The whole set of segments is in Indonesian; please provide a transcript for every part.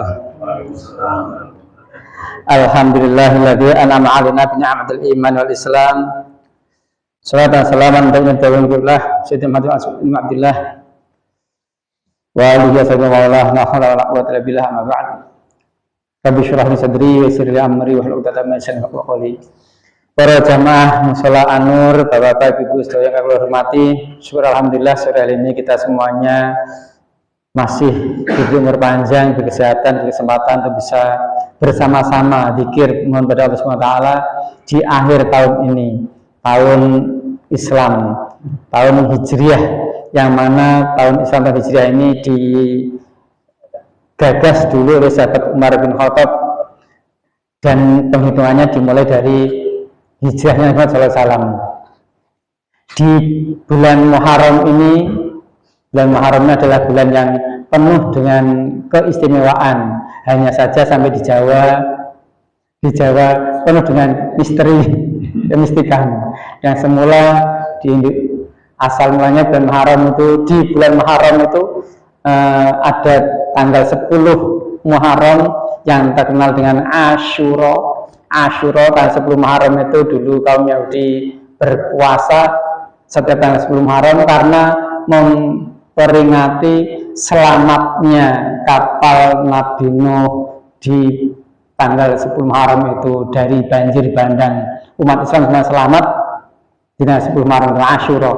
wabarakatuh. Alhamdulillahilladzi an'ama 'alaina bi ni'matil iman wal islam. Salatu wassalamu ala rasulillah sayyidina Muhammad bin Abdullah wa alihi wasallam la haula wala quwwata illa billah amma ba'd. Rabbi shrah li sadri wa yassir li amri wahlul 'uqdatam min lisani yafqahu qawli. Para jamaah mushola An-Nur, Bapak-bapak, Ibu sedaya yang kami hormati, syukur alhamdulillah sore hari ini kita semuanya masih diberi umur panjang, berkesehatan, berkesempatan untuk bisa bersama-sama zikir mohon pada Allah SWT di akhir tahun ini, tahun Islam, tahun Hijriah, yang mana tahun Islam dan Hijriah ini digagas dulu oleh sahabat Umar bin Khattab dan penghitungannya dimulai dari hijrahnya Nabi SAW. Di bulan Muharram ini, bulan Muharram adalah bulan yang penuh dengan keistimewaan. Hanya saja sampai di Jawa penuh dengan misteri, kemistikan. Yang semula asal mulanya bulan Muharram itu, di bulan Muharram itu ada tanggal 10 Muharram yang terkenal dengan Asyura. Asyura tanggal 10 Muharram itu dulu kaum Yahudi berpuasa setiap tanggal 10 Muharram karena memperingati selamatnya kapal Nabi Nuh di tanggal 10 Muharram itu dari banjir bandang. Umat Islam semua selamat di tanggal 10 Muharram itu Asyura.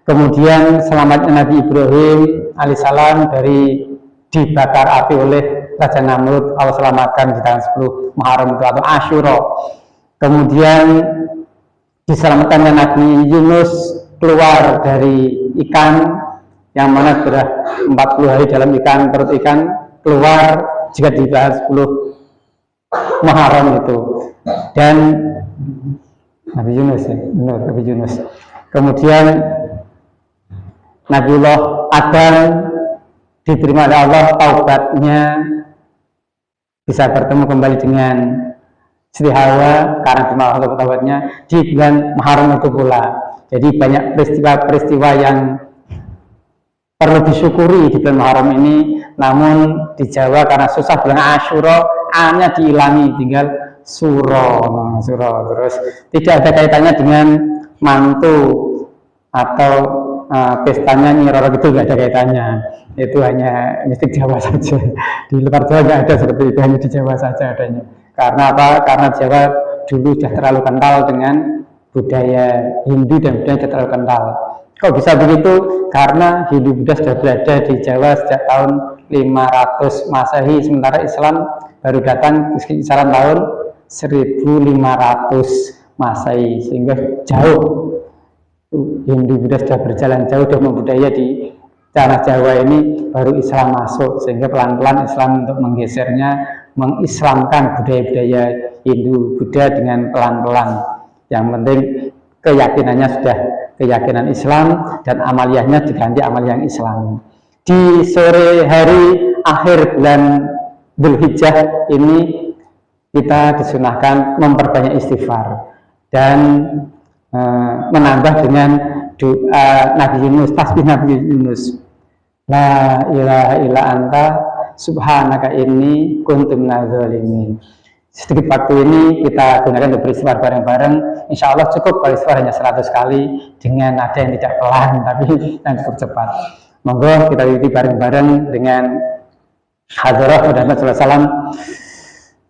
Kemudian selamatnya Nabi Ibrahim alaihissalam dari dibakar api oleh Raja Namrud, Allah selamatkan di tanggal 10 Muharram itu atau Asyura. Kemudian diselamatkannya Nabi Yunus keluar dari ikan, yang mana sudah 40 hari dalam perut ikan, keluar jika di tanggal 10 Muharram itu. Dan Nabi Yunus ya, benar, Nabi Yunus. Kemudian Nabiullah Adam diterima oleh Allah taubatnya, bisa bertemu kembali dengan Sri Hawa karena terima Allah taubatnya di bulan Muharram itu pula. Jadi banyak peristiwa-peristiwa yang perlu disyukuri di bulan Muharram ini. Namun di Jawa karena susah bulan Asyura, A-nya dihilangi, tinggal Suro. Terus tidak ada kaitannya dengan mantu atau pestanya Nyi Roro gitu, nggak ada kaitannya. Itu hanya mistik Jawa saja. Di luar Jawa nggak ada seperti itu, hanya di Jawa saja adanya. Karena apa? Karena Jawa dulu sudah terlalu kental dengan budaya Hindu dan budaya sudah terlalu kental. Kok bisa begitu? Karena Hindu Buddha sudah berada di Jawa sejak tahun 500 Masehi, sementara Islam baru datang kisaran tahun 1500 Masehi, sehingga jauh Hindu Buddha sudah berjalan jauh dan membudaya di tanah Jawa ini, baru Islam masuk, sehingga pelan-pelan Islam untuk menggesernya, mengislamkan budaya-budaya Hindu Buddha dengan pelan-pelan. Yang penting keyakinannya sudah keyakinan Islam dan amaliyahnya diganti amaliyah Islam. Di sore hari akhir bulan Dzulhijjah ini kita disunahkan memperbanyak istighfar dan menambah dengan doa Nabi Yunus, tasbih Nabi Yunus, la ilaha illa anta subhanaka inni kuntu minadz zalimin. Sedikit waktu ini kita gunakan untuk beristighfar bareng-bareng. Insya Allah cukup kalau istighfar hanya 100 kali dengan nada yang tidak pelan tapi yang cukup cepat. Monggo kita ikuti bareng-bareng dengan hadrah Muhammad sallallahu alaihi wasallam.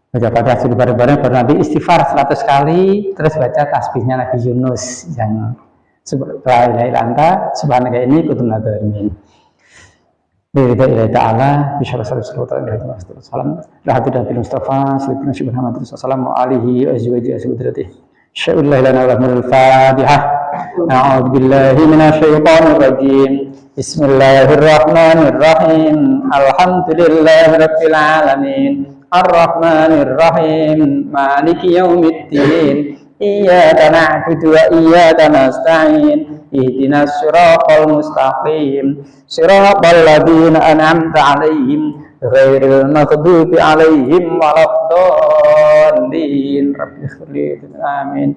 Baca Fatihah dulu bareng-bareng, baru nanti istighfar 100 kali, terus baca tasbihnya Nabi Yunus yang subhanaka subhanaka ini kuntu minadz zalimin. Billahi ta'ala bisyara sallallahu alaihi wasallam rahmatullahi Mustafa sallallahu alaihi wasallam wa alihi wa azwajihi ashabihi sya'ullah lana wa al-fatihah. A'udzu billahi minasy syaithanir rajim. Bismillahirrahmanirrahim. Alhamdulillahi rabbil alamin. Ar-Rahmanir Rahim. Maliki yaumiddin. Iyyaka na'budu wa iyyaka nasta'in. Ihdinas siratal mustaqim. Siratal ladzina an'amta 'alaihim ghairil maghdubi 'alaihim waladdallin. Rabbighfirli. Amin.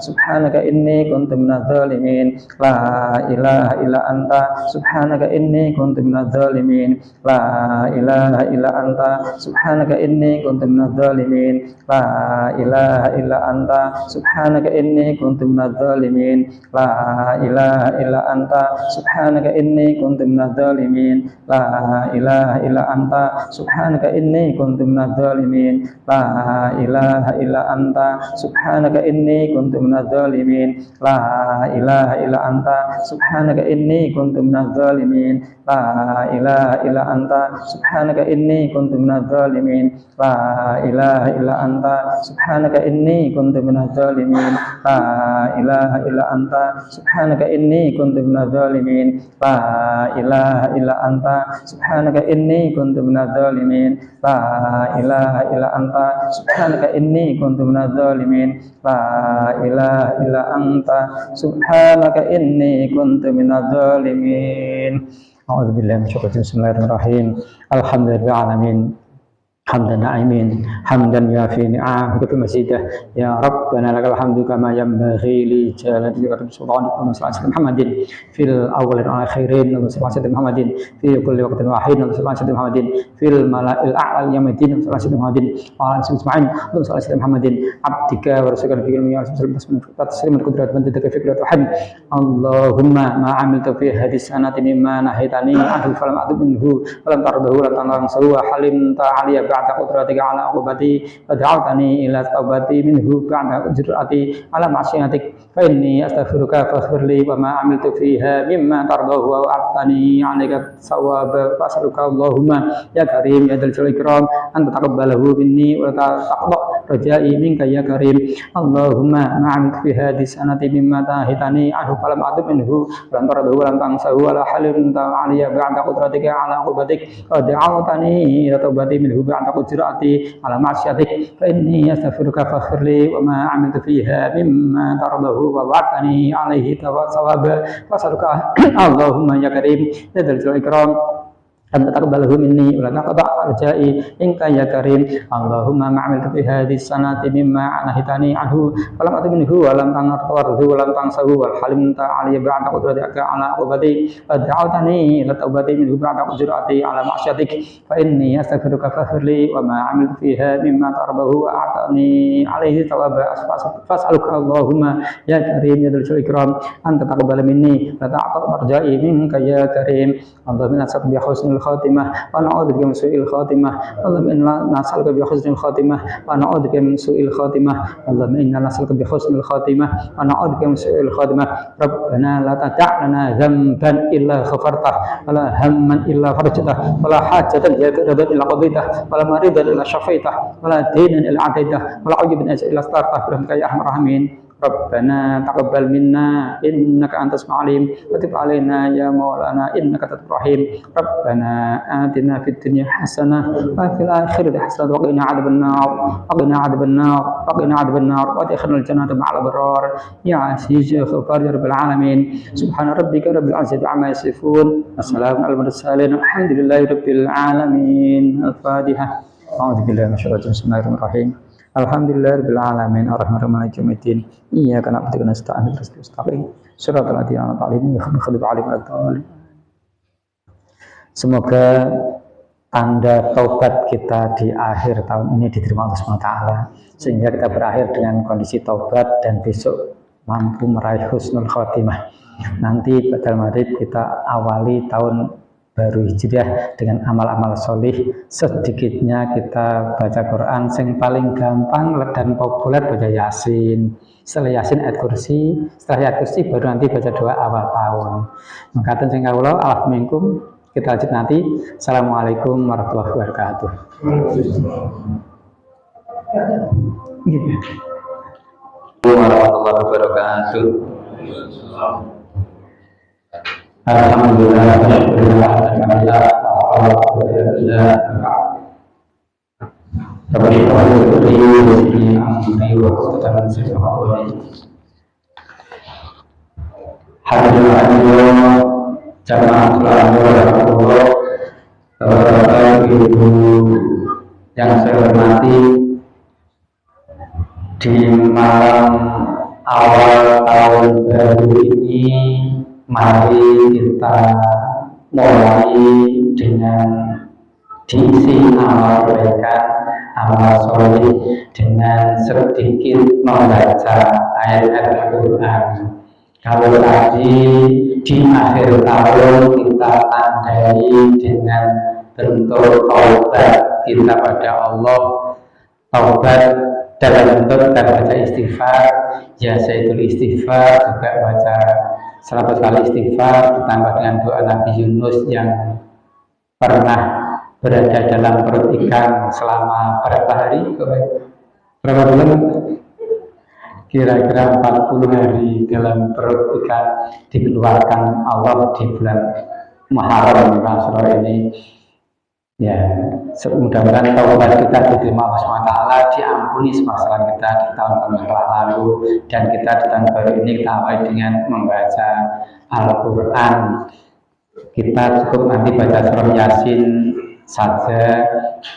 subhanaka inni kuntu minadz zalimin. La ilaha illa anta subhanaka inni kuntu minadz zalimin. La ilaha illa anta subhanaka inni kuntu minadz zalimin. La ilaha illa anta subhanaka inni kuntu minadz zalimin. La ilaha illa anta subhanaka inni kuntu minadz zalimin. La ilaha illa anta subhanaka inni kuntu minadz zalimin. La ilaha illa anta subhanaka inni kuntu minadz zalimin. La ilaha illa anta subhanaka inni kuntu minadz zalimin. La ilaha illa anta subhanaka inni kuntu minadz zalimin. La ilaha illa anta subhanaka inni kuntu minadz zalimin. La ilaha illa anta subhanaka inni kuntu minadz zalimin. La ilaha illa anta subhanaka inni kuntu minadz zalimin. La ilaha illa anta subhanaka inni kuntu minadz zalimin. La ilaha illa anta subhanaka inni kuntu minadz zalimin. A'udzubillahi minasyaitonir rajim. Bismillahirrahmanirrahim. Alhamdulillahirabbil alamin. Hamdan na'imin, hamdan yafi ni'am wa mazidah. Ya Rabbana lakal hamdu kama yanbaghi li jalali wajhika subhanak wa sallallahu Muhammadin fil awwalin wal akhirin wa sallallahu Muhammadin fi kulli waqtin wa hin wa sallallahu Muhammadin fil mala'il a'la yamadin wa sallallahu Muhammadin wa ala subhanahu wa sallallahu Muhammadin abdika wa rasulika fi ya tasliman qudrat man tadaka fi kulli wahid. Allahumma ma 'amiltu fi hadis sanati mimma nahitani anhu falam a'dhu minhu falam tardahu la tansahu halim ta'aliya ba'da qudratika ala uqubati wa da'awtani ila taubati minhu ba'da jur'ati ala ma'siyatik fa inni astaghfiruka faghfirli wa ma 'amiltu fiha mimma tardahu wa wa'adtani 'alaika sawaba fas'aluka Allahumma ya karim ya dzal jalali ikram anta taqabbalahu minni wa taqabba rajai minka ya karim. Allahumma ma 'amiltu fi hadhihi sanati mimma tahitani anhu falam a'dhu minhu wa tardahu wa lam tansahu wa la halin ta'aliya ba'da qudratika ala uqubatik wa da'awtani ila taubati minhu ba'da qudrati ala ma'syatik fa inni astaghfiruka faghfirli wa ma 'amiltu fiha mimma tardahu wa wa'adtani 'alaihi thawaba fas'aluka Allahumma ya karim ya dzal jalali ikram anta taqabbalahu minni wa la taqta' rajai minka ya karim. Allahumma ma 'amiltu fi hadhihi sanati mimma nahitani anhu falam a'ti minhu wa lam tanqarhu wa lam tansahu wal halim ta'aliya ba'da qudratika ala uqubati wa da'awtani ila taubati minhu ba'da qudrati ala ma'syatik fa inni astaghfiruka faghfirli wa ma 'amiltu fiha mimma tardahu wa a'tani 'alaihi thawaba fas'aluka Allahumma ya karim ya dzal jalali ikram anta taqabbal minni wa la taqta' rajai minka ya karim. Allahumma nas'aluka bi husnil khatimah wa na'udzubika min su'il khatimah. Allahumma inna nas'aluka bi husnil khatimah wa na'udzubika min su'il khatimah. Allahumma inna nas'aluka bi husnil khatimah wa na'udzubika min su'il khatimah. Rabbana la tada' lana dhanban illa ghafartah wa la hamman illa farajtah wa la hajatan ya qadadan illa qadaitah wa la maridan illa syafaitah wa la daynan illa ataitah wa la ujuban illa startah bi ya arhamar rahimin. Rabbana taqabbal minna innaka antas samiul alim wa tub alaina ya maulana innaka tawwabur rahim. Rabbana atina fid dunya hasanah wa fil akhirati hasanah wa qina adzabannar wa qina adzabannar wa qina adzabannar wa adkhilnal jannata ma'al abrar ya aziz ya ghafar ya rabbil alamin. Subhana rabbika rabbil izzati amma yasifun wa salamun alal mursalin alhamdulillahi rabbil alamin. Al-Fatihah. A'udzu billahi minasyaitonir rajim. Bismillahirrahmanirrahim. Alhamdulillahirabbil alamin arrahmanirrahim maliki yaumiddin iyyaka na'budu wa nasta'inu ihdinas mustaqim shiratal ladzina an'amta 'alaihim ghairil maghdubi 'alaihim waladdallin. Semoga tanda taubat kita di akhir tahun ini diterima Allah SWT sehingga kita berakhir dengan kondisi taubat dan besok mampu meraih husnul khotimah. Nanti pada maghrib kita awali tahun baru hijriah dengan amal-amal solih. Sedikitnya kita baca Quran yang paling gampang dan populer baca Yasin. Setelah Yasin ayat kursi, setelah ayat kursi baru nanti baca doa awal tahun. Maka sing kawula alaf minkum, kita lanjut nanti. Assalamualaikum warahmatullahi wabarakatuh. Warahmatullahi wabarakatuh. Alhamdulillah, alhamdulillah, yang saya hormati, di malam diisi amal kebaikan, amal soleh dengan sedikit membaca ayat-ayat Al-Quran. Kalau tadi di akhir tahun kita tandai dengan bentuk taubat kita pada Allah, taubat dalam bentuk kita baca istighfar, ya Sayyidul Istighfar, juga baca 100 kali istighfar ditambah dengan doa Nabi Yunus yang pernah berada dalam perut ikan selama berapa hari? Berapa bulan? Kira-kira 40 hari dalam perut ikan dikeluarkan Allah di bulan Muharram Rasul ini. Ya, mudah-mudahan taubat kita diterima Allah SWT, diampuni semua kesalahan kita di tahun-tahun yang telah lalu, dan kita di tahun baru ini kita awali dengan membaca Al-Quran. Kita cukup nanti baca surah Yasin saja,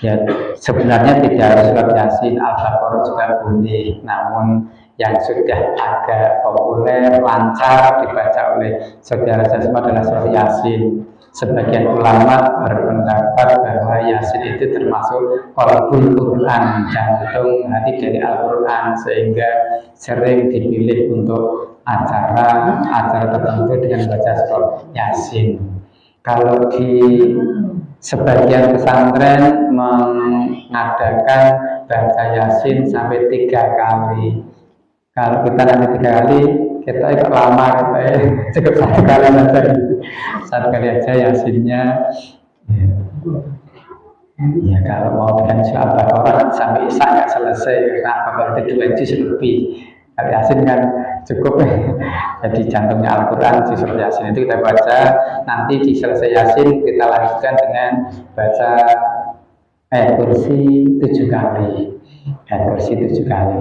ya sebenarnya tidak harus surat Yasin, Al-Baqarah juga boleh, namun yang sudah agak populer, lancar dibaca oleh saudara semua adalah surah Yasin. Sebagian ulama berpendapat bahwa Yasin itu termasuk qalbul Quran, jantung hati dari Al-Quran, sehingga sering dipilih untuk acara tertentu dengan baca surah Yasin. Kalau di sebagian pesantren mengadakan baca Yasin sampai 3 kali. Kalau kita nanti 3 kali, kita ikut lama, kita cukup 1 kali saja. 1 kali aja Yasinnya. Ya kalau mau dengan surah Al-Baqarah sampai Isya nggak selesai, karena Al-Baqarah itu 2 juz lebih. Kalau Yasin kan cukup. Jadi jantungnya Al-Quran di surah Yasin itu kita baca. Nanti di selesai Yasin kita lanjutkan dengan baca ayat kursi 7 kali. Ayat kursi 7 kali.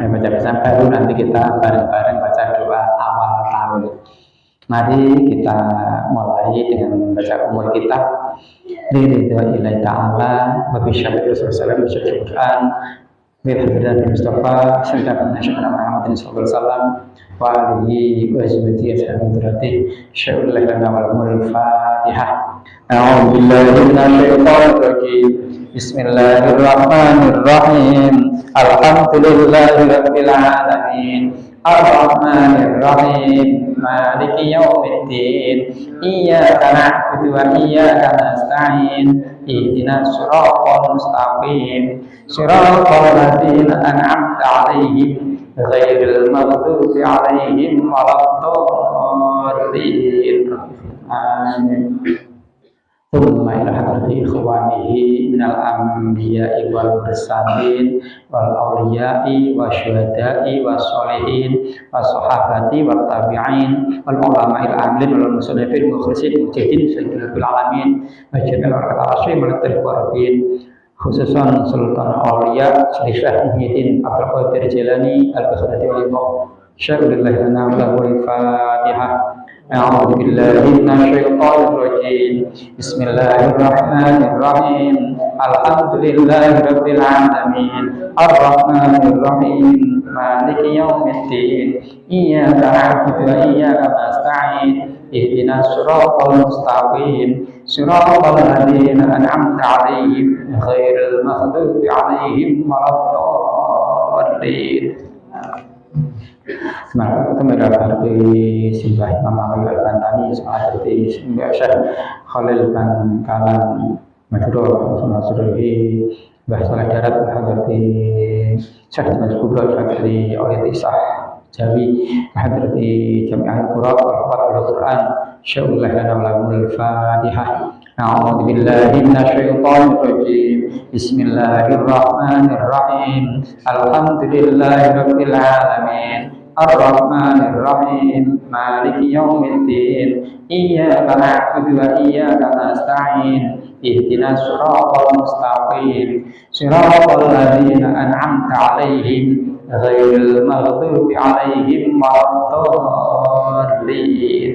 Baca bersama, baru nanti kita bareng-bareng baca doa awal tahun. Mari kita mulai dengan membaca umur kita. Liridha ilahi ta'ala wa bisyarik Rasulullah SAW Quran Bihadirat Mustafa Sallallahu Alaihi Muhammadin Sallallahu Alaihi Wasallam wa alihi wa sahbihi ashabihi sya'ullah lana wal Fatihah. A'udzu billahi minasyaitonir rajim. Bismillahirrahmanirrahim. Alhamdulillahi rabbil alamin. Ar-Rahmanir Rahim. Maliki yaumiddin. Iyyaka na'budu wa iyyaka nasta'in. Ihdinas siratal mustaqim. Siratal ladzina an'amta 'alaihim ghairil maghdubi 'alaihim waladdallin. Amin. ثم إلى حضرة إخوانه من الأنبياء والمرسلين والأولياء والشهداء والصالحين والصحابة والتابعين والعلماء العاملين والمصنفين المخلصين المجاهدين سيدنا رب العالمين وجميع الورثة الراشدين والمقربين خصوصا سلطان الأولياء Syekh Muhyiddin Abdul Qadir Jilani Al-Baghdadi wal Syaikhullah lana wa Fatihah. أعوذ بالله من الشيطان الرجيم بسم الله الرحمن الرحيم الحمد لله رب العالمين الرحمن الرحيم مالك يوم الدين إياك نعبد وإياك نستعين اهدنا الصراط المستقيم صراط الذين أنعمت عليهم غير المغضوب عليهم ولا الضالين. Semangat ketemu dari Simbah Imam Ahmad Al-Bantani, semangat dari Simbah Syekh Khalil Bangkalan Madura, semangat dari Mbah Saleh Darat, dari Syekh Mas Kubra, dari Oleh Isah Jawi, dari Jami'ah Al-Qura, Al-Quran, Syaikhullah lana wal Fatihah. A'udzu billahi minasyaitonir rajim. Bismillahirrahmanirrahim. Alhamdulillahi rabbil alamin. Ar-Rahmanir Rahim. Maliki yaumiddin. Iyyaka na'budu wa iyyaka nasta'in. Ihdinas siratal mustaqim. Siratal ladzina an'amta 'alaihim ghairil maghdubi 'alaihim waladdallin.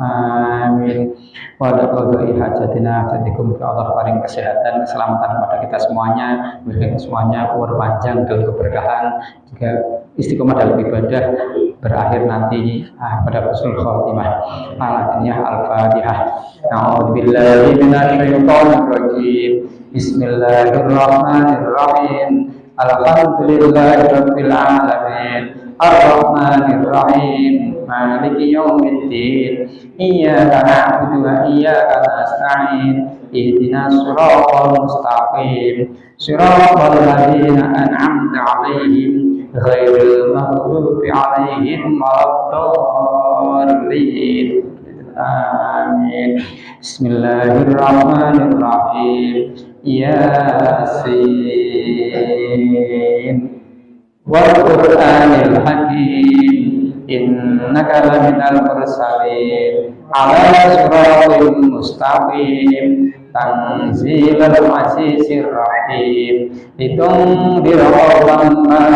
Amin. Wa taqaddai hajatina hajatikum ke Allah, paling kesehatan, keselamatan kepada kita semuanya, berikan semuanya umur panjang dan keberkahan, juga istiqomah dalam ibadah, berakhir nanti pada husnul khotimah. Al-Fatihah. Al-Fatihah. A'udzubillahi minasyaitonir rajim. Bismillahirrahmanirrahim. Alhamdulillahirabbil alamin. Ar-Rahmanir Rahim. Maliki yaumiddin. Iyyaka na'budu wa iyyaka nasta'in. Ihdinas siratal mustaqim. Siratal ladzina an'amta 'alaihim ghairil maghdubi 'alaihim waladdallin. Amin. Bismillahirrahmanirrahim. Yasin wal Qur'anil Hakim. Innaka laminal mursalin ala siratin mustaqim. Tanzilal azizir rahim. Litundira qauman ma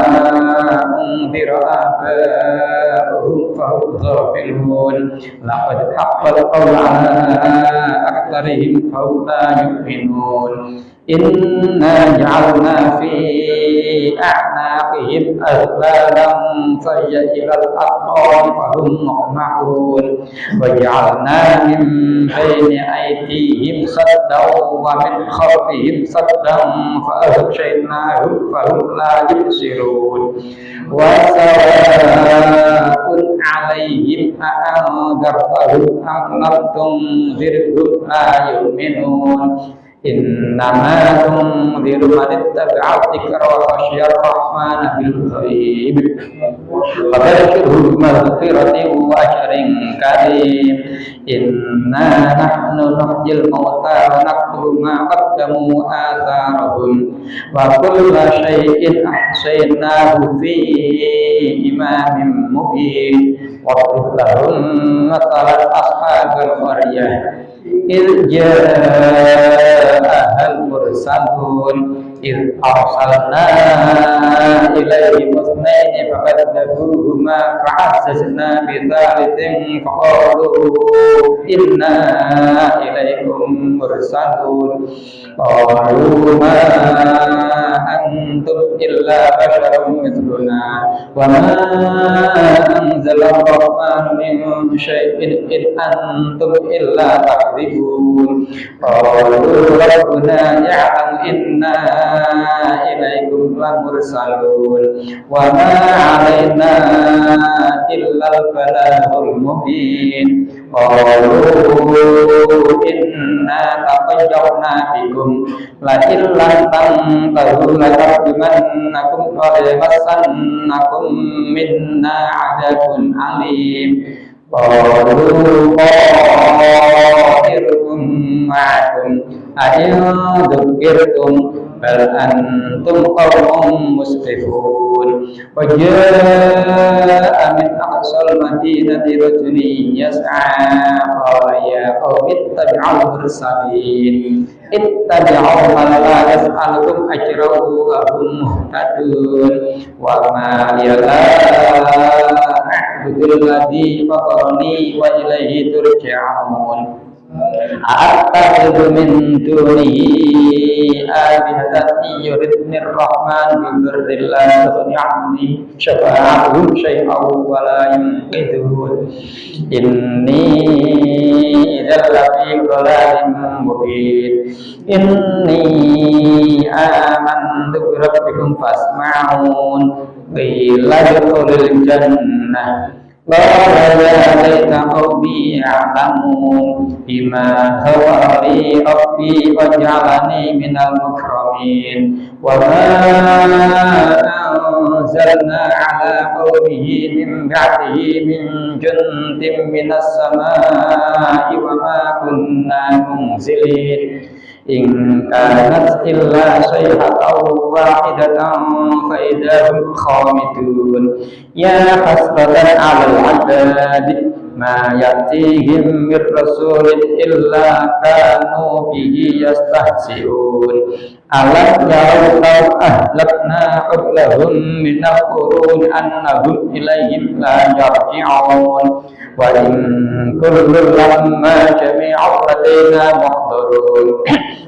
undira aba'uhum fahum ghafilun. Laqad haqqal qawlu ala aktharihim fahum la yu'minun. Inna ja'alna fi a'naqihim aghlalan fahiyya ilal adqani fahum muqmahun. Wa ja'alna min bayni aydihim saddan wa min khalfihim saddan fa aghshaynahum fahum la yubsirun. Wa sawa'un 'alaihim a'anzartahum am lam tunzirhum la yu'minun. Innama tunziru man ittaba'a dzikra wa khashiya ar-rahmana bil ghaib. Fabashshirhu bimaghfiratin wa ajrin karim. Inna nahnu nuhyil mauta wa naktubu ma qaddamu atharahum wa kulla shay'in ahsaynahu fi imamin mubin. Wadrib lahum mathalan ashabil qaryah إذ جاءها المرسلون إذ أرسلنا إليهم اثنين فكذبوهما فعززنا بثالث فقالوا إنا إليكم مرسلون. قالوا ما أنتم إلا بشر مثلنا وما أنزل الرحمن من شيء إن أنتم إلا تكذبون. قالوا ربنا يعلم إنا إليكم لمرسلون وما علينا إلا البلاغ المبين. قالوا إنا تطيرنا بكم لئن لم تنتهوا لنرجمنكم وليمسنكم منا عذاب أليم. قالوا طائركم معكم أئن ذكرتم بل أنتم قوم مسرفون. وجاء من أقصى المدينة رجل يسعى قال يا قوم اتبعوا المرسلين اتبعوا من لا يسألكم أجرا وهم مهتدون. وما لا أعبد الذي فطرني وإليه ترجعون. أأتخذ من دونه آلهة إن يردني الرحمن بضر لا تغن عني شفاعتهم شيئا ولا ينقذون. إني إذا لفي ضلال مبين. إني آمنت بربكم فاسمعون. قيل ادخل الجنة قال يا ليت قومي يعلمون بما غفر لي ربي وجعلني من المكرمين. وما أنزلنا على قومه من بعده من جند من السماء وما كنا منزلين. إن كانت إلا صيحة واحدة فإذا هم خامدون. يا حسرة على العباد ما يأتيهم من رسول إلا كانوا به يستهزئون. ألم يروا لو أهلكنا قبلهم من القرون أنهم إليهم لا يرجعون. وإن كل لما جميع لدينا محضرون.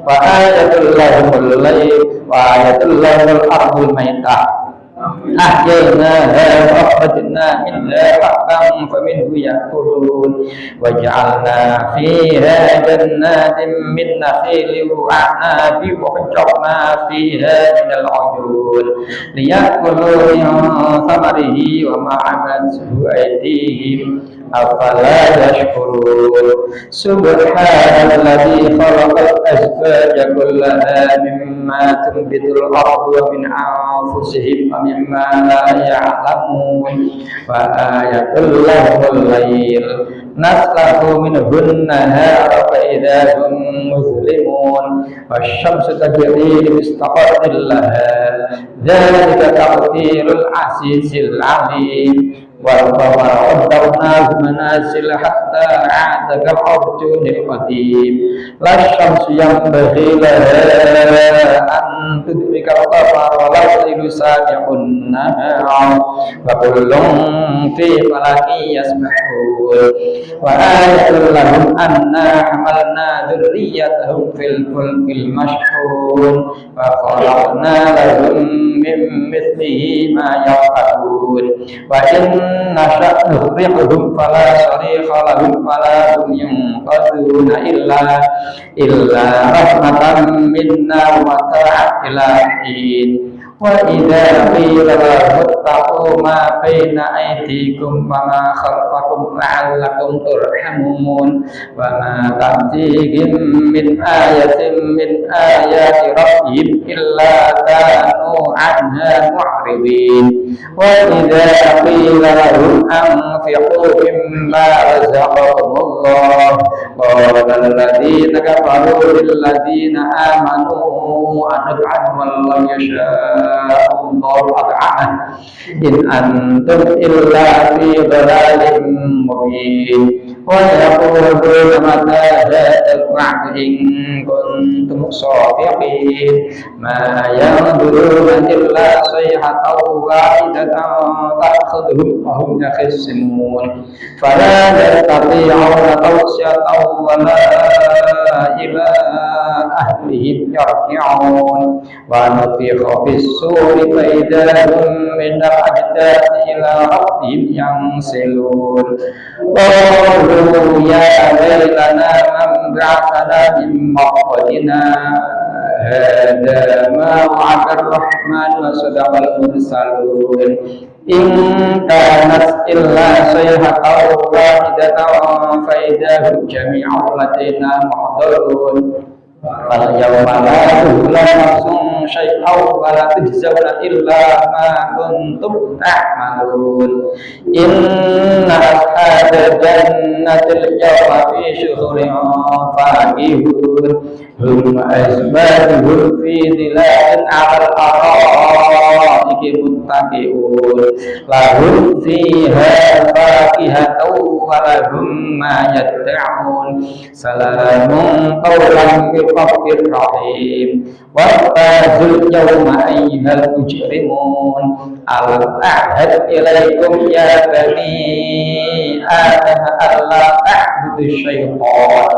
وآية لهم الليل وآية لهم الأرض الميتة أحييناها وأخرجنا منها حبا فمنه يأكلون وجعلنا فيها جنات من نخيل وأعناب وفجرنا فيها من العيون ليأكلوا من ثمره وما عملته أيديهم أفلا يشكرون سبحان الذي خلق الأزواج كلها مما تنبت الأرض ومن أنفسهم ومما لا يعلمون وآية لهم الليل نسلخ منه النهار فإذا هم مظلمون والشمس تجري لمستقر لها ذلك تقدير العزيز العليم والقمر قدرناه منازل حتى عاد كالعرجون القديم لا الشمس ينبغي لها أن تدرك القمر ولا الليل سابق النهار وكل في فلك يسبحون وآية لهم أنا حملنا ذريتهم في الفلك المشحون وخلقنا لهم من مثله ما يركبون وإن نشأ نغرقهم فلا صريخ لهم ولا هم ينقذون إلا رحمة منا ومتاعا إلى حين وإذا قيل لهم اتقوا ما بين أيديكم وما خلفكم لعلكم ترحمون وما تأتيهم من آية من آيات ربهم إلا كانوا عنها معرضين وإذا قيل لهم أنفقوا مما رزقهم الله قال الذين كفروا للذين آمنوا أنطعم من لم يشاء الله أطعمه إن أنتم إلا في ضلال مبين ويقولون متى هذا الوعد إن كنتم صادقين ما ينظرون إلا صيحة واحدة تأخذهم وهم يخصمون فلا يستطيعون توصية ولا إلى أهلهم يرجعون ونفخ في الصور فإذا هم من الأجداث إلى ربهم ينسلون قالوا يا ويلنا من بعثنا من مرقدنا هذا ما وعد الرحمن وصدق المرسلون إن كانت إلا صيحة واحدة فإذا هم جميع لدينا محضرون فاليوم لا تظلم نفس شيئا ولا تجزون إلا ما كنتم تعملون إن أصحاب الجنة اليوم في شغل فاكهون هم أزواجهم في ظلال على الأرائك متكئون لهم فيها فاكهة ولهم ما يدعون سلام قولا من رب رحيم وامتازوا اليوم أيها المجرمون ألم أعهد إليكم يا بني آدم ألا تعبدوا الشيطان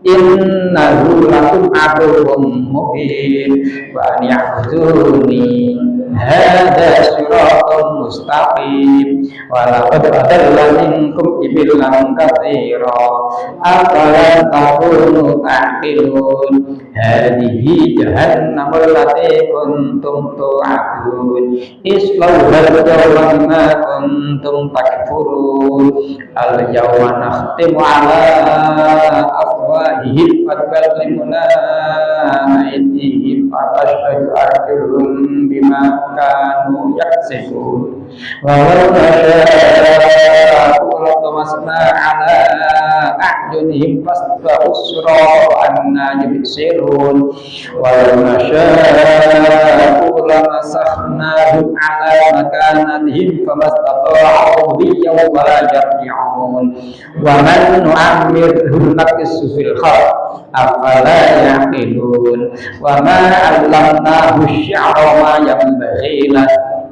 إنه لكم عدو مبين وأن يعبدوني هذا صراط مستقيم ولقد أضل منكم إبلا كثيرا أفلا تكونوا تعقلون هذه جهنم التي كنتم توعدون اصلوها اليوم بما كنتم تكفرون اليوم نختم على أفواههم وتكلمنا أيديهم وتشهد أرجلهم بما كانوا يكسبون ولو نشاء لطمسنا على أعينهم فاستبقوا الصراط أنى يبصرون ولو نشاء لمسخناهم على مكانتهم فما استطاعوا مضيا ولا يرجعون ومن نعمره نقص في الخلق أفلا يعقلون وما علمناه الشعر وما ينبغي له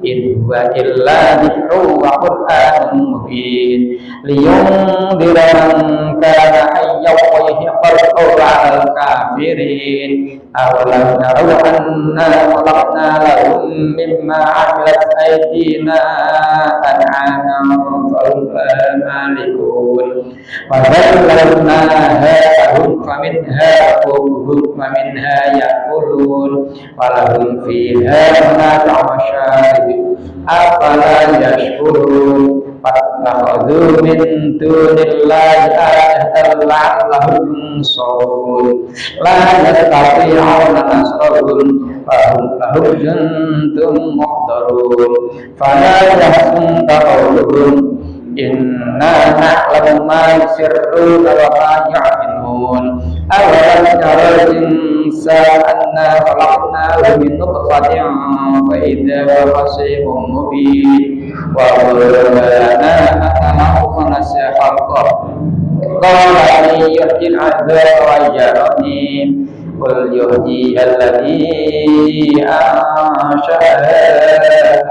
in huwa illa dzikrun wa qur'anun mubin liyunzira man kana hayyan wa yahiqqal qawlu 'alal kafirin awalam yarau anna khalaqna lahum mimma 'amilat aydina an'aman fahum laha malikun wa dhallalnaha lahum faminha yakulun wa minha ya'kulun wa lahum fiha manafi'u masyarib afala yashkurun fattakhadhu min dunillahi ayatan la'allahum yunsarun la yastati'una nasrahum fahum lahum jundun muhdarun fala yahzunka qawluhum inna na'lamu ma yusirruna wa ma yu'linun awalam yaral insana anna khalaqnahu min nutfatin fa idza huwa khasimun mubin wa qulna na'lamu ma nasiya khalqah qala yuhyil 'adha wa yarani qul yuhyi alladhi ansha'aha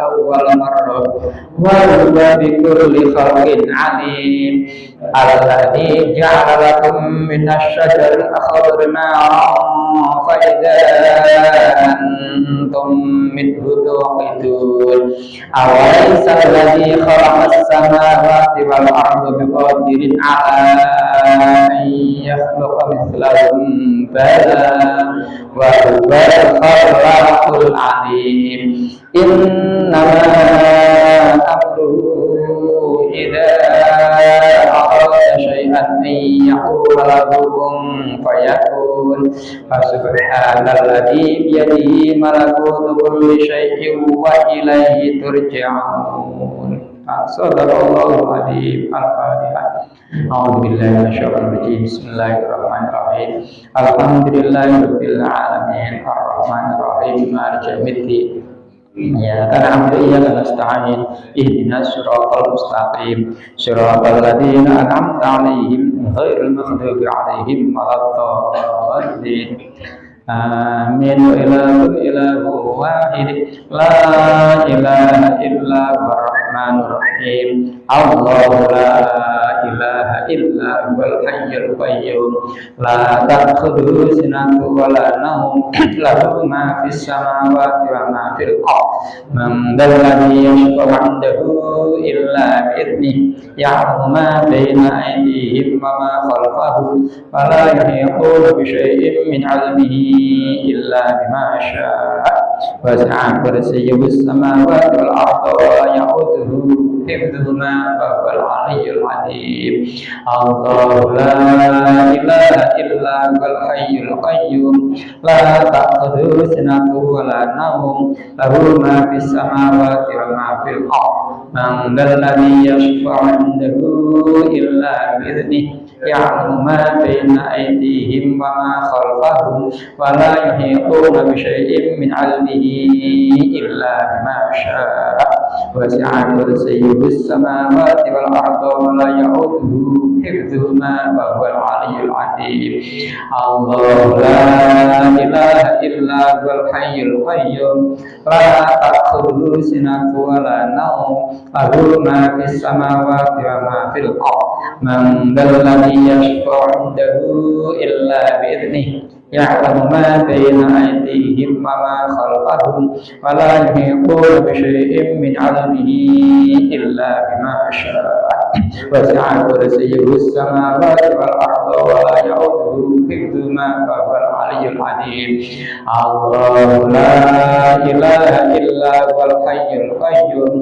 awwal marrah wa huwa bikulli khalqin 'alim alladhi ja'ala lakum minasy-syajaril akhdari naran fa idza antum minhu tuqidun awalaysa alladhi khalaqas samawati wal arda biqadirin 'ala an yakhluqa mithlahum bala wa huwal khallaqul 'alim innama amruhu idza arada shay'an an yaqula lahu kun fayakun fasubhanalladzi biyadihi malakutu kulli shay'in wa ilaihi turja'un. Sadaqallahul adzim. Al-Fatihah. A'udzu billahi minasyaitonir rajim. Bismillahirrahmanirrahim. Alhamdulillahirabbil alamin. Arrahmanir rahim. Maliki yaumiddin. Iyyaka na'budu wa iyyaka nasta'in. Ihdinas siratal mustaqim. Siratal ladzina an'amta 'alaihim ghairil maghdubi 'alaihim waladdallin. Amin. Wa ilahu wahid la ilaha illa huwar rahmanur rahim. Allahu la ilaha illa huwal hayyul qayyum la ta'khudhuhu sinatun wa la nawm lahu ma fis samawati wa ma fil ardh man dhal ladzi yashfa'u 'indahu illa bi'idhnihi ya'lamu ma bayna aydihim wa ma khalfahum wa la yuhituna bi shay'in min 'ilmihi illa bima syaa wasi'a kursiyyuhu as-samawati wal arda wa la ya'uduhu hifdhuhuma wa huwal 'aliyyul 'azim. Allahu la ilaha illa huwal hayyul qayyum la ta'khudhuhu sinatun wa la nawm lahu ma fis samawati wa ma fil ardh man dhal ladzi yashfa'u 'indahu illa bi'idhnihi ya'lamu ma bayna aydihim wa ma khalfahum wa la yuhituna bi shay'in min 'ilmihi illa bima syaa wasi'a kursiyyuhu as-samawati wal arda wa la ya'uduhu hifdhuhuma wa huwal 'aliyyul 'azim. Allahu la ilaha illa huwal hayyul qayyum la ta'khudhuhu sinatun wa la nawm lahu ma fis samawati wa ma fil ardh man dhal ladzi yashfa'u 'indahu illa bi'idhnihi ya'lamu ma bayna aydihim wa ma khalfahum wa la yuhituna bi shay'in min 'ilmihi illa bima syaa wasi'a kursiyyuhu as-samawati wal arda wa la ya'uduhu hifdhuhuma wa huwal 'aliyyul 'azim. Allahu la ilaha illa huwal hayyul qayyum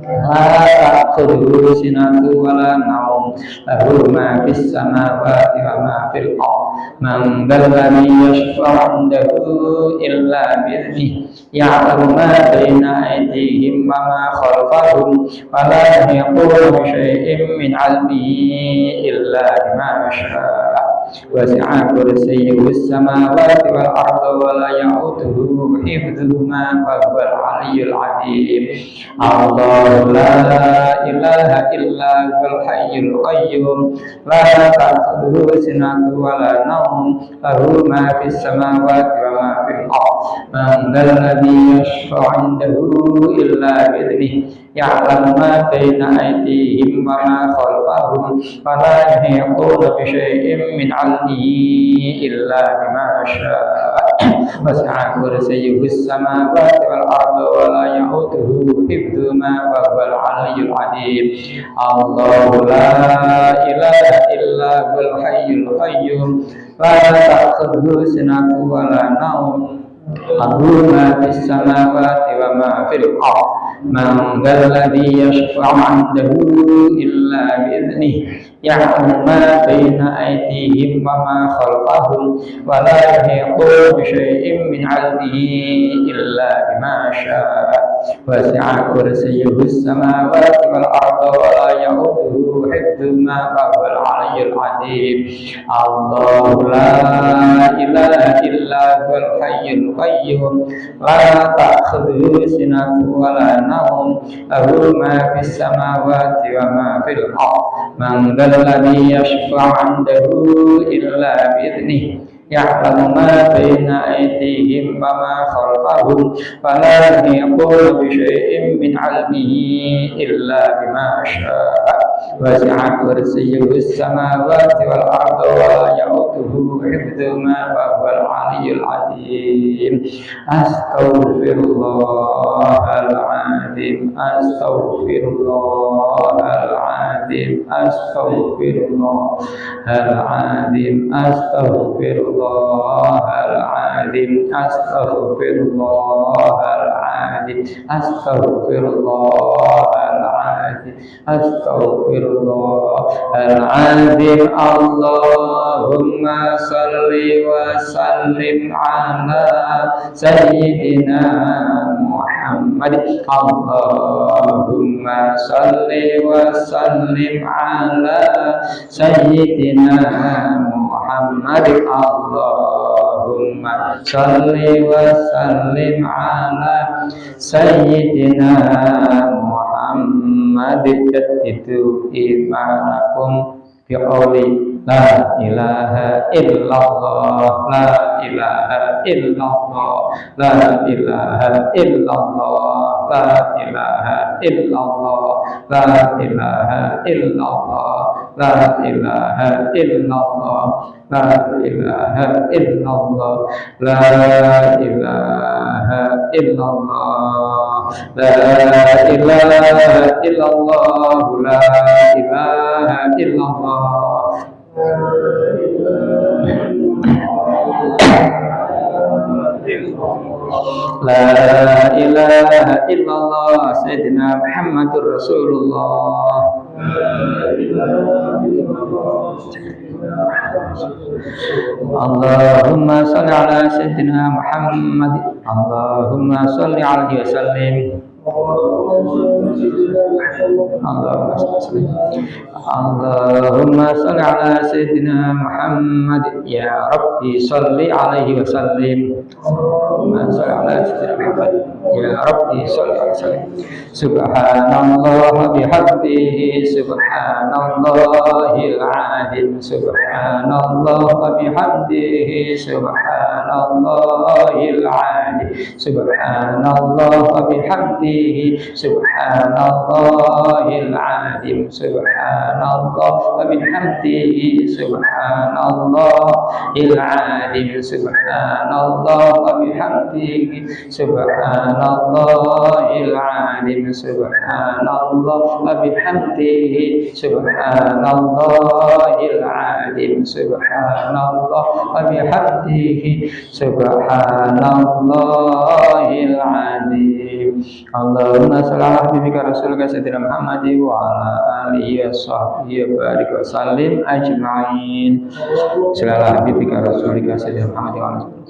la ta'khudhuhu sinatun wa la nawm lahu ma fis samawati wa ma fil ardh man dhal ladzi yashfa'u 'indahu illa bi'idhnihi ya'lamu ma bayna aydihim wa ma khalfahum wa la yuhituna bi shay'in min 'ilmihi illa bima syaa wasi'a kursiyyuhu as-samawati wal arda wa la ya'uduhu hifdhuhuma wa huwal 'aliyyul 'azim. Allahu la ilaha illa huwal hayyul qayyum la ta'khudhuhu sinatun wa la nawm lahu ma fis samawati wa ma fil ardh man dzal ladzi yashfa'u 'indahu illa bi'idhnihi ya'lamu ma baina aydihim wa ma khalfahum wa la yuhituna bi syai'in min 'ilmihi illa bima syaa wasi'a kursiyyuhus samawati wal arda wa la ya'uduhu hifdzuhuma wa huwal 'aliyyul 'azim. Allahu la ilaha illa huwal hayyul qayyum la ta'khudhuhu sinatun wa la nawm lahu ma fis samawati wa ma fil ardh man dzal ladzi yashfa'u 'indahu illa bi'idhnihi ya'lamu ma baina aydihim wa ma khalfahum wa la yuhituna bi syai'in min 'ilmihi illa bima syaa wasi'a kursiyyuhus samawati wal arda wa la ya'uduhu hifdzuhuma wa huwal 'aliyyul 'azim. Allahu la ilaha illa huwal hayyul qayyum la ta'khudhuhu sinatun wa la nawm lahu ma fis samawati wa ma fil ardh man dzal ladzi yashfa'u 'indahu illa bi'idhnihi ya'lamu ma baina aydihim wa ma khalfahum wa la yuhituna bi syai'in min 'ilmihi illa bima syaa wasi'a kursiyyuhus samawati wal arda wa la ya'uduhu hifdzuhuma wa huwal 'aliyyul 'azim. Astaghfirullahaladzim, astaghfirullahaladzim, astaghfirullahaladzim, astaghfirullahaladzim, astaghfirullahaladzim, astaghfirullahaladzim, astaghfirullahaladzim. Allahumma salli wa sallim ala sayyidina Muhammad. Allahumma salli wa sallim ala sayyidina Muhammad. Allahumma salli wa sallim ala sayyidina Muhammad. Jaddidu imanakum biqauli la ilaha illallah, la ilaha illallah, la ilaha illallah, la ilaha illallah, la ilaha illallah, la ilaha illallah, la ilaha illallah, la ilaha illallah, la ilaha illallah, la ilaha illallah. La ilaha illallah Sayyidina Muhammadur Rasulullah. Allahumma salli ala Sayyidina Muhammad. Allahumma salli alaihi wa sallim. Allahumma salli ala Sayyidina Muhammad. Ya Rabbi salli alaihi wa sallim. Allahumma salli ala Sayyidina Muhammad. Ya Rabbi salli alaihi wa sallim. Subhanallah bihamdihi, subhanallahil azim, subhanallah bihamdihi, subhanallahil azim, subhanallah bihamdihi, subhanallahil azim, subhanallah bihamdihi, subhanallahil azim, subhanallah bihamdihi, subhanallahil azim, subhanallah bihamdihi, subhanallahil azim, subhanallah bihamdihi, subhanallahil azim. Allahumma shalli ala habibika rasulika sayyidina Muhammad wa ala alihi wa sahbihi wa barik wa sallim ajma'in. Shalli ala habibika rasulika sayyidina Muhammad wa ala alihi wa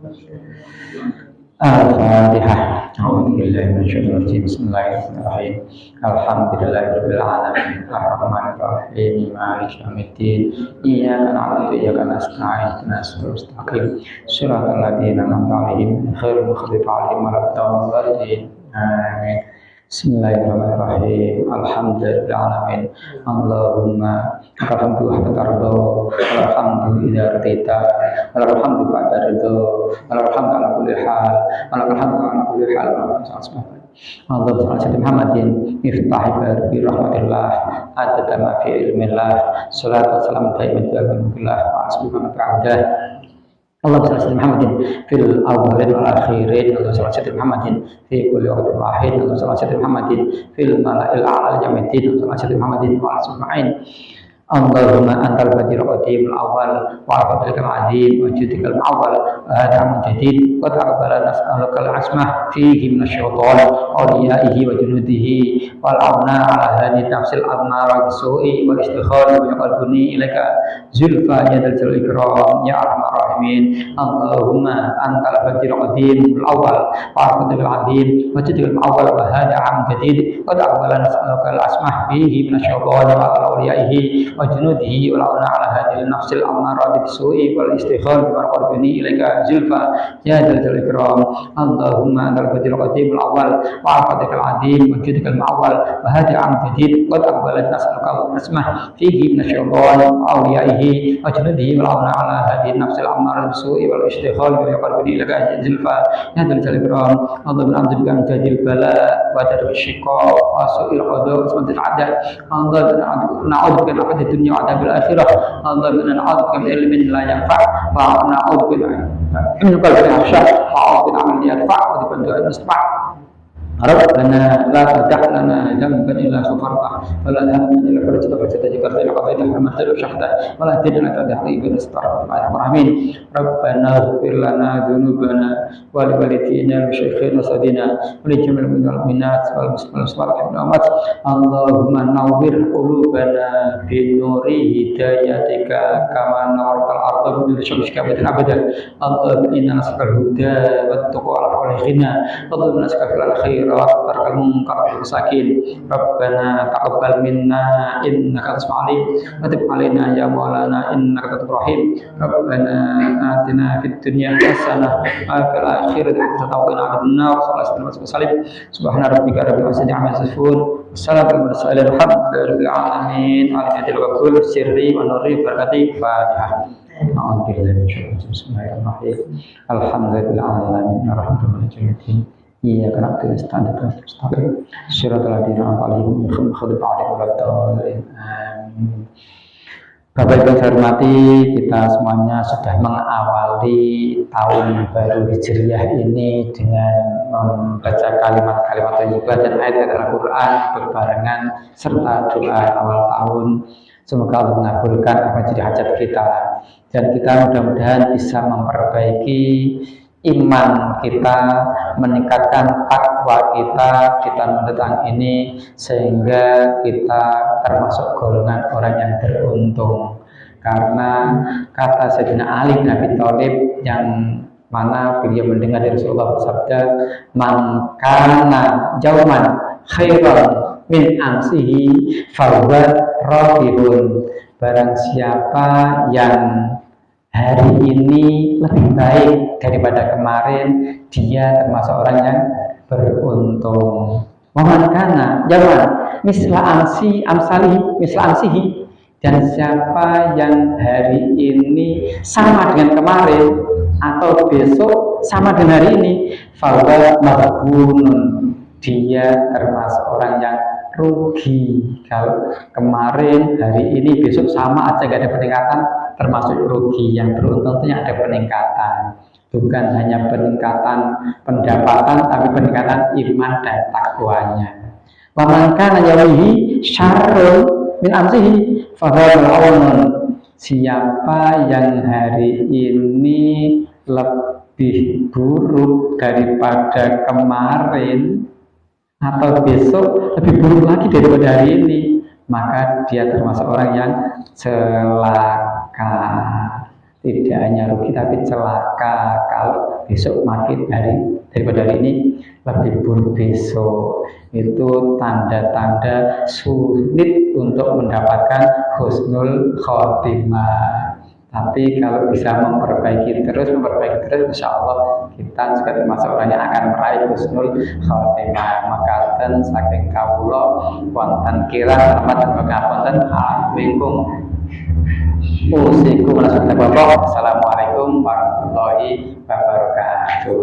sahbihi. Al-Fatihah. A'udzubillahi minasyaitonir rajim. Bismillahirrahmanirrahim. Alhamdulillahirabbil alamin. Arrahmanir rahim. Maliki yaumiddin. Iyyaka na'budu wa iyyaka nasta'in. Ihdinas siratal mustaqim. Shiratal ladzina an'amta 'alaihim ghairil maghdubi 'alaihim waladdallin. Amin. Bismillahirrahmanirrahim. Alhamdulillahirrahmanirrahim. Allahumma alhamdu hatta tardo, alhamdu idha radita, alhamdu ba'da ridho, alhamdu ala kulli hal, alhamdu ala kulli hal. Allahumma salli Muhammadin miftahi bi rahmatillah, adada ma fi ilmillah, salatu wassalamu daiman bi ilmillah, wa asbihana ta'ala. Allahumma salli Muhammadin fil awwalin wal akhirin, Allahumma salli Muhammadin fi kulli waqtin wahid, Allahumma salli Muhammadin fil mala'il a'la jami'in, Allahumma salli Muhammadin wa asma'in. Allahumma antal badil qadim al-awwal wa al-fadlikal azim wa judikal ma'awwal wa hada'amun jadid wa ta'abala nas'alukal asmah fihi minasyaitan awliyaihi wa junudihi wal awna ala hadi tafsil adna wa bisu'i wal istikhar wa yaqalbuni ilaika zulfa yadal jalil ikram ya arhamar rahimin. Allahumma antal badil qadim al-awwal wa al-fadlikal azim wa judikal ma'awwal wa hada'amun jadid wa ta'abala nas'alukal asmah fihi minasyaitan wa awliyaihi wa junudihi wal auna ala hadil nafsil amara bisu'i wal istighfar bi qarqabini ilaika zulfa ya dzal jalali ikram. Allahumma antal badil qadim al awwal wa afatikal adim wa judikal ma'awwal wa hadi am jadid wa taqabbalat nas'aluka asmah fihi minasyaitan wa awliyaihi wa junudihi wal auna ala hadil nafsil amara bisu'i wal istighfar bi qarqabini ilaika zulfa ya dzal jalali ikram. Allahumma anzil bi jadil bala wa darul shiqa wa su'il qada wa su'il adab. Allahumma na'udzu bika dunia adabil akhirah. Allahumma na'udzubika min ilmin la yanfa' wa na'udzubika min qalbin yakhsha wa na'udzubika min yanfa' wa min du'ain musma'. Rabbana la tadah lana dhanban illa ghafartah wa la hamman illa farajtah wa tajkarta ila qadaita hamatan wa syahta wa la tidna tadhi bi astaghfirullah rahmin. Rabbana ighfir lana dhunubana wa li walidina wa shaykhina sadina wa li jami'il mu'minat wal muslimin wal mu'minat. Allahumma nawwir qulubana bi nuri hidayatika kama nawwartal arda bi nuri syamsika abadan. Allahumma inna nas'aluka al-huda wat taqwa wal ghina. Allahumma nas'aluka al-khair tarkal munkar wal masakin. Rabbana taqabbal minna innaka antas alim wa tub alaina ya maulana innaka tawwabur rahim. Rabbana atina fid dunya hasanah wa fil akhirati hasanah wa qina adzabannar. Sallallahu alaihi wasallam. Subhana rabbika rabbil izzati amma yasifun. Wassalamu ala rabbil alamin. Alhamdulillah wa kullu sirri wa nurri barakati Fatihah. Bismillahirrahmanirrahim. Alhamdulillahirabbil alamin. Iya karena itu standar mustaqim syiratal ladzina an'amta 'alaihim ghairil maghdubi 'alaihim. Amin. Bapak Ibu yang saya hormati, kita semuanya sudah mengawali tahun baru Hijriah ini dengan membaca kalimat-kalimat thayyibah dan ayat Al-Qur'an berbarengan serta doa awal tahun. Semoga Allah mengabulkan apa yang jadi hajat kita dan kita mudah-mudahan bisa memperbaiki iman kita, meningkatkan takwa kita di tahun mendatang ini sehingga kita termasuk golongan orang yang beruntung. Karena kata Sayyidina Ali bin Abi Thalib yang mana beliau mendengar dari Rasulullah bersabda, "Man kana yauman khairan min amsihi fahuwa rabihun." Barang siapa yang hari ini lebih baik daripada kemarin, dia termasuk orang yang beruntung. Waman kana yaman misla amsihi, dan siapa yang hari ini sama dengan kemarin atau besok sama dengan hari ini, fahuwa maghbunun, dia termasuk orang yang rugi. Kalau kemarin hari ini besok sama aja gak ada peningkatan, termasuk rugi. Yang beruntung itu yang ada peningkatan, bukan hanya peningkatan pendapatan tapi peningkatan iman dan takwanya. Wa man kana yawmihi syarrun min amsihi fa huwa. Siapa yang hari ini lebih buruk daripada kemarin atau besok lebih buruk lagi daripada hari ini, maka dia termasuk orang yang celaka. Tidak hanya rugi tapi celaka kalau besok makin daripada hari ini lebih buruk besok. Itu tanda-tanda sulit untuk mendapatkan husnul khotimah. Tapi kalau bisa memperbaiki terus, insya Allah kita juga termasuk orang yang akan meraih husnul khotimah. Makaten saking kawula wonten kirang rahmat dan pangapunten alaikum. Usikum langsung bapak. Assalamualaikum warahmatullahi wabarakatuh.